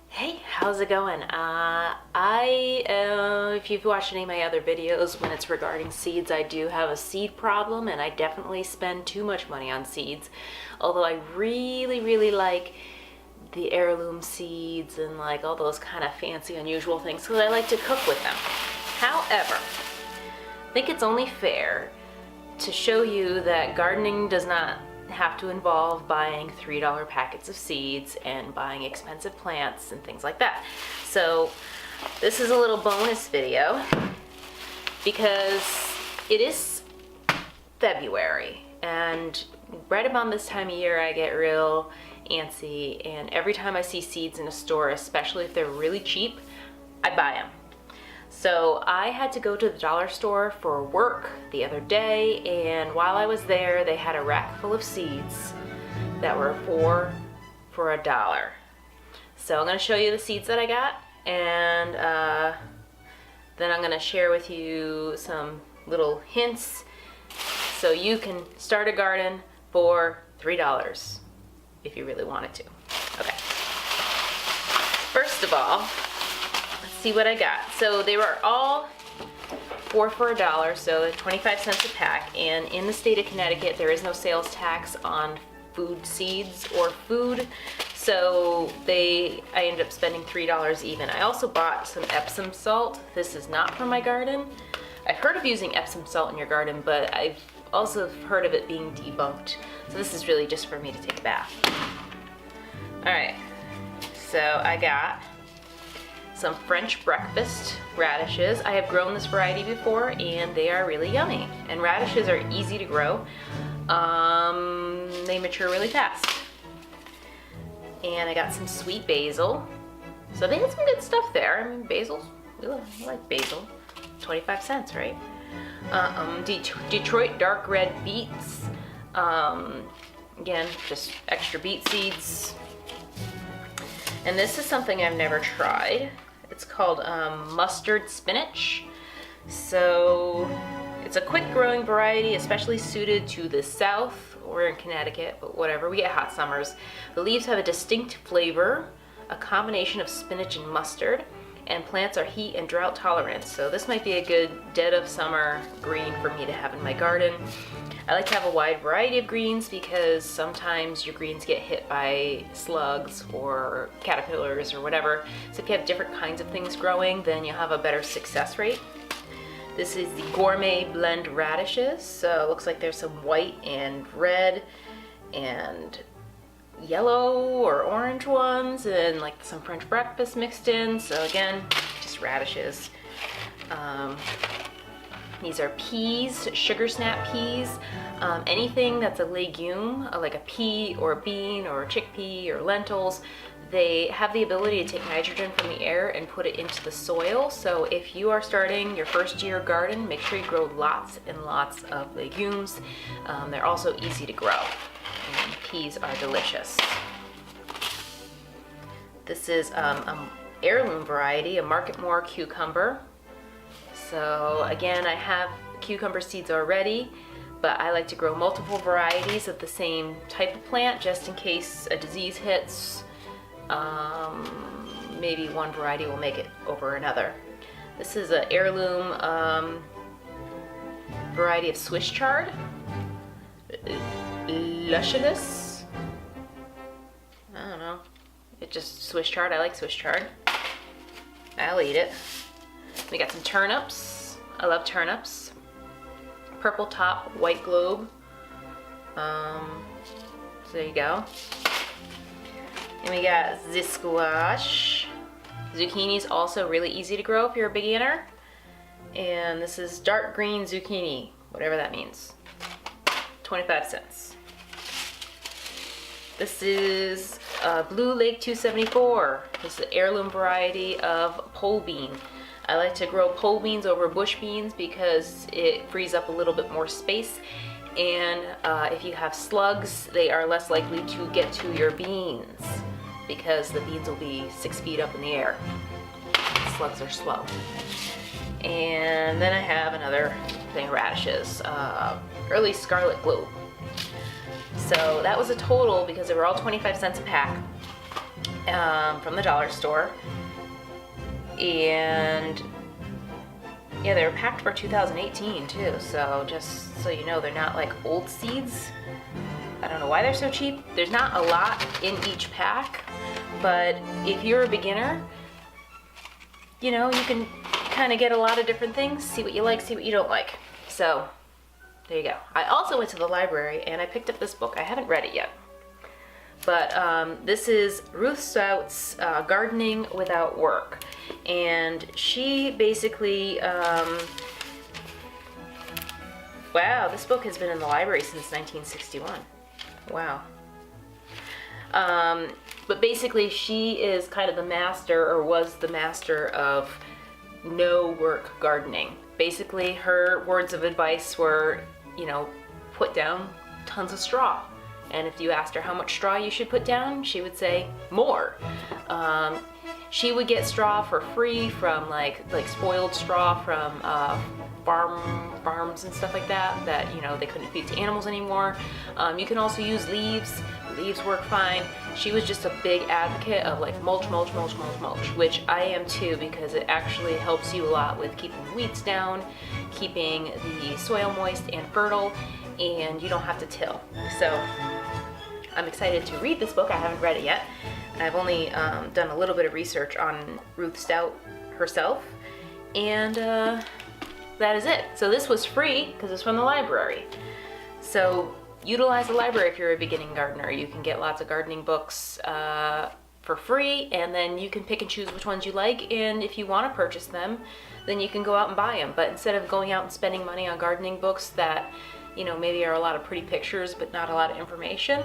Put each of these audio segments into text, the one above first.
Hey, how's it going? If you've watched any of my other videos, when it's regarding seeds, I do have a seed problem, and I definitely spend too much money on seeds. Although I really like the heirloom seeds and like all those kind of fancy, unusual things, because I like to cook with them. However, I think it's only fair to show you that gardening does not have to involve buying $3 packets of seeds and buying expensive plants and things like that. So this is a little bonus video because it is February, and right about this time of year I get real antsy, and every time I see seeds in a store, especially if they're really cheap, I buy them. So I had to go to the dollar store for work the other day, and while I was there, they had a rack full of seeds that were for $1. So I'm going to show you the seeds that I got, and then I'm going to share with you some little hints so you can start a garden for $3 if you really wanted to. Okay. First of all, see what I got. So they were all for $1, so 25 cents a pack, and in the state of Connecticut there is no sales tax on food seeds or food, so I ended up spending $3 even. I also bought some Epsom salt. This is not for my garden. I've heard of using Epsom salt in your garden, but I've also heard of it being debunked, so this is really just for me to take a bath. Alright, so I got some French breakfast radishes. I have grown this variety before and they are really yummy. And radishes are easy to grow. They mature really fast. And I got some sweet basil. So they had some good stuff there. I mean, basil, I like basil. 25 cents, right? Detroit dark red beets. Again, just extra beet seeds. And this is something I've never tried. It's called mustard spinach. So it's a quick growing variety, especially suited to the south. We're in Connecticut, but whatever, we get hot summers. The leaves have a distinct flavor, a combination of spinach and mustard, and plants are heat and drought tolerant. So this might be a good dead of summer green for me to have in my garden. I like to have a wide variety of greens because sometimes your greens get hit by slugs or caterpillars or whatever. So if you have different kinds of things growing, then you'll have a better success rate. This is the gourmet blend radishes. So it looks like there's some white and red and yellow or orange ones, and like some French breakfast mixed in. So again, just radishes. These are peas, sugar snap peas. Anything that's a legume, like a pea or a bean or a chickpea or lentils, they have the ability to take nitrogen from the air and put it into the soil. So if you are starting your first year garden, make sure you grow lots and lots of legumes. They're also easy to grow, and peas are delicious. This is an heirloom variety, a Marketmore cucumber. So again, I have cucumber seeds already, but I like to grow multiple varieties of the same type of plant just in case a disease hits. Maybe one variety will make it over another. This is an heirloom variety of Swiss chard. Luscious. I don't know. It's just Swiss chard. I like Swiss chard. I'll eat it. We got some turnips. I love turnips. Purple top, white globe. So there you go. And we got the squash. Zucchini is also really easy to grow if you're a beginner. And this is dark green zucchini, whatever that means. 25 cents. This is Blue Lake 274. This is an heirloom variety of pole bean. I like to grow pole beans over bush beans because it frees up a little bit more space, and if you have slugs, they are less likely to get to your beans because the beans will be 6 feet up in the air. Slugs are slow. And then I have another thing of radishes, early scarlet globe. So that was a total, because they were all 25 cents a pack. from the dollar store. And yeah, they were packed for 2018 too, so just so you know, they're not like old seeds. I don't know why they're so cheap. There's not a lot in each pack, but if you're a beginner, you know, you can kind of get a lot of different things, see what you like, see what you don't like. So there you go. I also went to the library and I picked up this book. I haven't read it yet, but this is Ruth Stout's Gardening Without Work. And she basically, wow, this book has been in the library since 1961. Wow. But basically she is kind of the master, or was the master, of no work gardening. Basically her words of advice were, you know, put down tons of straw. And if you asked her how much straw you should put down, she would say more. She would get straw for free from like spoiled straw from farms and stuff like that, you know, they couldn't feed to animals anymore. You can also use leaves. Leaves work fine. She was just a big advocate of like mulch, which I am too, because it actually helps you a lot with keeping weeds down, keeping the soil moist and fertile, and you don't have to till. So I'm excited to read this book. I haven't read it yet. I've only done a little bit of research on Ruth Stout herself, and that is it. So this was free because it's from the library. So utilize the library if you're a beginning gardener. You can get lots of gardening books for free, and then you can pick and choose which ones you like, and if you want to purchase them, then you can go out and buy them. But instead of going out and spending money on gardening books that, you know, maybe are a lot of pretty pictures but not a lot of information,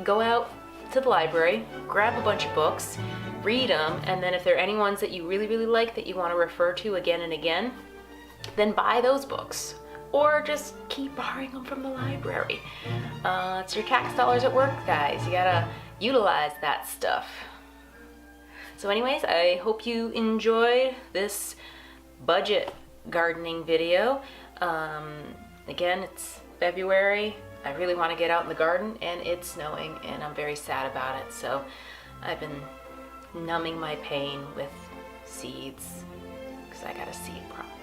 go out to the library, grab a bunch of books, read them, and then if there are any ones that you really like that you want to refer to again and again, then buy those books. Or just keep borrowing them from the library. It's your tax dollars at work, guys. You gotta utilize that stuff. So anyways, I hope you enjoyed this budget gardening video. Again, it's February. I really want to get out in the garden, and it's snowing, and I'm very sad about it. So I've been numbing my pain with seeds because I got a seed problem.